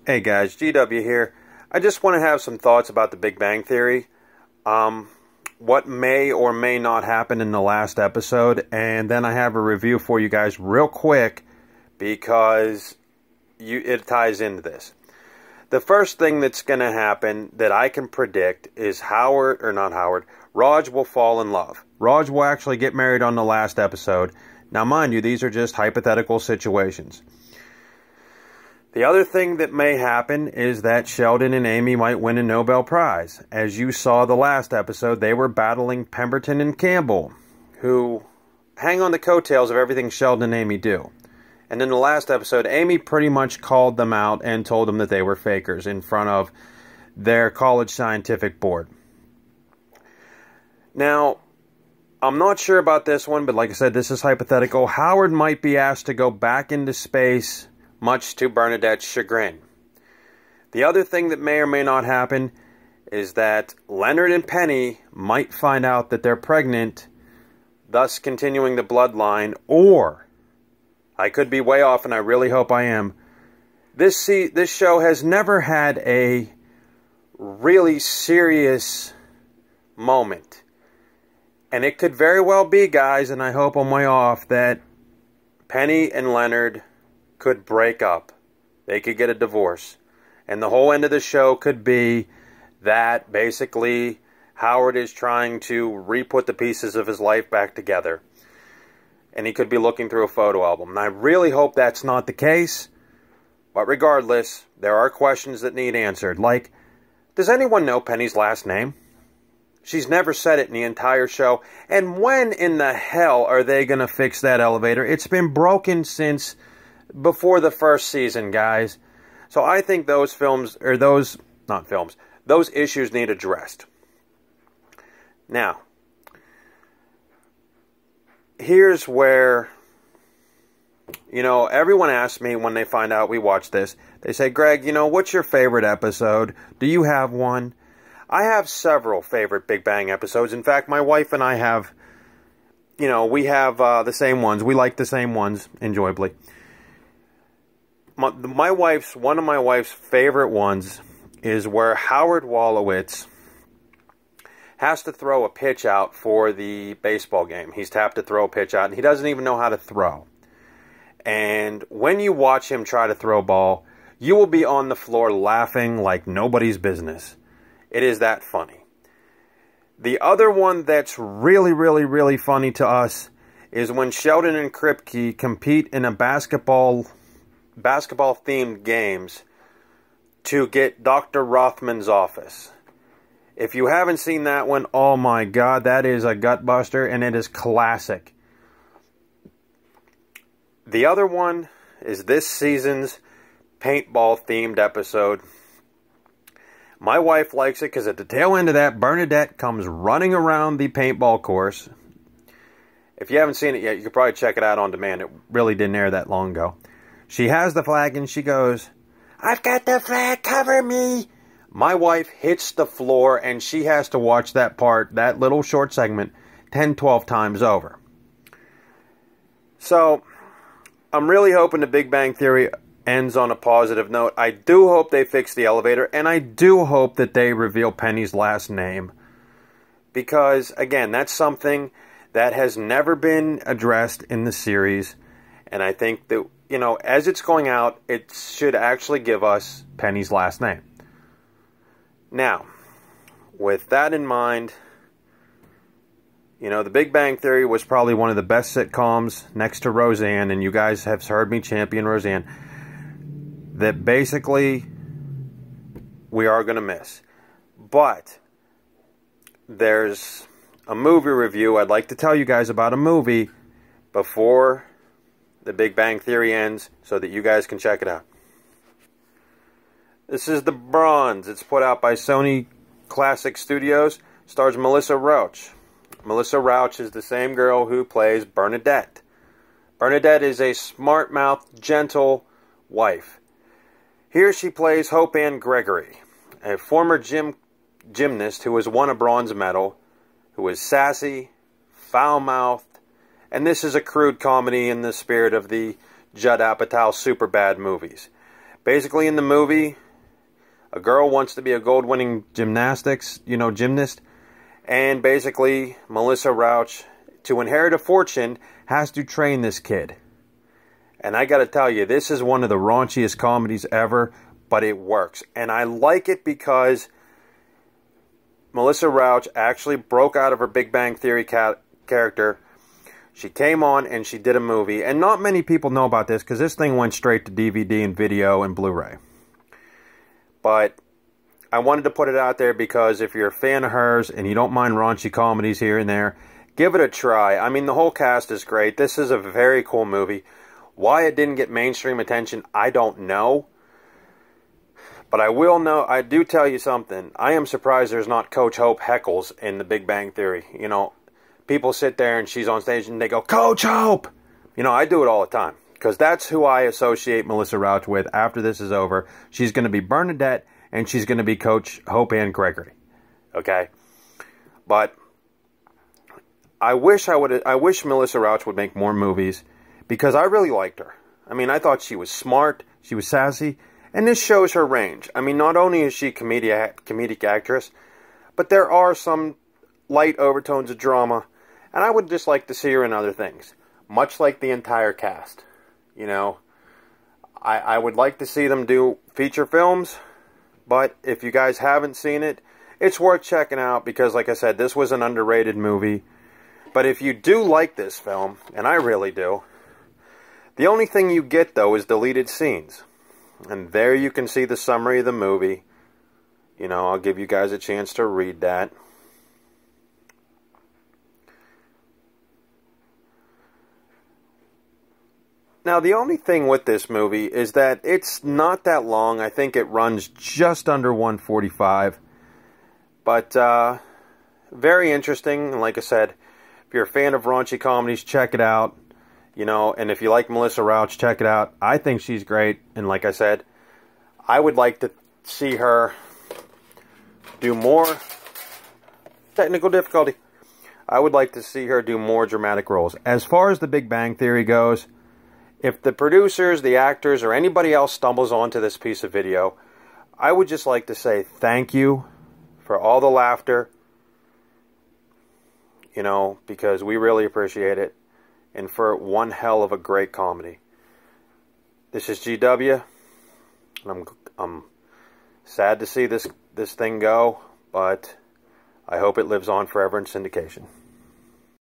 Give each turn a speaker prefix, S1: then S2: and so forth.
S1: Hey guys, GW here. I just want to have some thoughts about the Big Bang Theory. What may or may not happen in the last episode, and then I have a review for you guys real quick because it ties into this. The first thing that's going to happen that I can predict is Raj will fall in love. Raj will actually get married on the last episode. Now mind you, these are just hypothetical situations. The other thing that may happen is that Sheldon and Amy might win a Nobel Prize. As you saw the last episode, they were battling Pemberton and Campbell, who hang on the coattails of everything Sheldon and Amy do. And in the last episode, Amy pretty much called them out and told them that they were fakers in front of their college scientific board. Now, I'm not sure about this one, but like I said, this is hypothetical. Howard might be asked to go back into space, much to Bernadette's chagrin. The other thing that may or may not happen is that Leonard and Penny might find out that they're pregnant, thus continuing the bloodline, or, I could be way off and I really hope I am, this show has never had a really serious moment. And it could very well be, guys, and I hope I'm way off, that Penny and Leonard could break up. They could get a divorce. And the whole end of the show could be that basically Howard is trying to re-put the pieces of his life back together. And he could be looking through a photo album. And I really hope that's not the case. But regardless, there are questions that need answered. Like, does anyone know Penny's last name? She's never said it in the entire show. And when in the hell are they going to fix that elevator? It's been broken since before the first season, guys. So I think those those issues need addressed. Now, here's where, everyone asks me when they find out we watch this, they say, Greg, what's your favorite episode? Do you have one? I have several favorite Big Bang episodes. In fact, my wife and I have, we have the same ones. We like the same ones, enjoyably. One of my wife's favorite ones is where Howard Wolowitz has to throw a pitch out for the baseball game. He's tapped to throw a pitch out, and he doesn't even know how to throw. And when you watch him try to throw a ball, you will be on the floor laughing like nobody's business. It is that funny. The other one that's really, really, really funny to us is when Sheldon and Kripke compete in a basketball-themed games to get Dr. Rothman's office. If you haven't seen that one, oh my God, that is a gut buster, and it is classic. The other one is this season's paintball-themed episode. My wife likes it because at the tail end of that, Bernadette comes running around the paintball course. If you haven't seen it yet, you could probably check it out on demand. It really didn't air that long ago. She has the flag and she goes, I've got the flag, cover me. My wife hits the floor and she has to watch that little short segment, 10, 12 times over. So, I'm really hoping the Big Bang Theory ends on a positive note. I do hope they fix the elevator, and I do hope that they reveal Penny's last name. Because, again, that's something that has never been addressed in the series. And I think that, as it's going out, it should actually give us Penny's last name. Now, with that in mind, The Big Bang Theory was probably one of the best sitcoms next to Roseanne, and you guys have heard me champion Roseanne, that basically we are going to miss. But there's a movie review. I'd like to tell you guys about a movie before The Big Bang Theory ends so that you guys can check it out. This is The Bronze. It's put out by Sony Classic Studios. Stars Melissa Rauch. Melissa Rauch is the same girl who plays Bernadette. Bernadette is a smart-mouthed, gentle wife. Here she plays Hope Ann Gregory, a former gymnast who has won a bronze medal, who is sassy, foul-mouthed, and this is a crude comedy in the spirit of the Judd Apatow Superbad movies. Basically, in the movie, a girl wants to be a gold-winning gymnast, and basically, Melissa Rauch, to inherit a fortune, has to train this kid. And I gotta tell you, this is one of the raunchiest comedies ever, but it works. And I like it because Melissa Rauch actually broke out of her Big Bang Theory character. She came on and she did a movie. And not many people know about this because this thing went straight to DVD and video and Blu-ray. But I wanted to put it out there because if you're a fan of hers and you don't mind raunchy comedies here and there, give it a try. I mean, the whole cast is great. This is a very cool movie. Why it didn't get mainstream attention, I don't know. But I do tell you something. I am surprised there's not Coach Hope heckles in The Big Bang Theory. You know, people sit there and she's on stage and they go, Coach Hope! You know, I do it all the time. Because that's who I associate Melissa Rauch with after this is over. She's going to be Bernadette and she's going to be Coach Hope Ann Gregory. Okay? But I wish Melissa Rauch would make more movies because I really liked her. I mean, I thought she was smart, she was sassy, and this shows her range. I mean, not only is she a comedic actress, but there are some light overtones of drama, and I would just like to see her in other things, much like the entire cast. You know, I would like to see them do feature films, but if you guys haven't seen it, it's worth checking out because, like I said, this was an underrated movie. But if you do like this film, and I really do, the only thing you get, though, is deleted scenes. And there you can see the summary of the movie. You know, I'll give you guys a chance to read that. Now, the only thing with this movie is that it's not that long. I think it runs just under 145. But, very interesting. And like I said, if you're a fan of raunchy comedies, check it out. You know, and if you like Melissa Rauch, check it out. I think she's great. And like I said, I would like to see her do more technical difficulty. I would like to see her do more dramatic roles. As far as The Big Bang Theory goes, if the producers, the actors, or anybody else stumbles onto this piece of video, I would just like to say thank you for all the laughter, you know, because we really appreciate it, and for one hell of a great comedy. This is GW, and I'm sad to see this thing go, but I hope it lives on forever in syndication.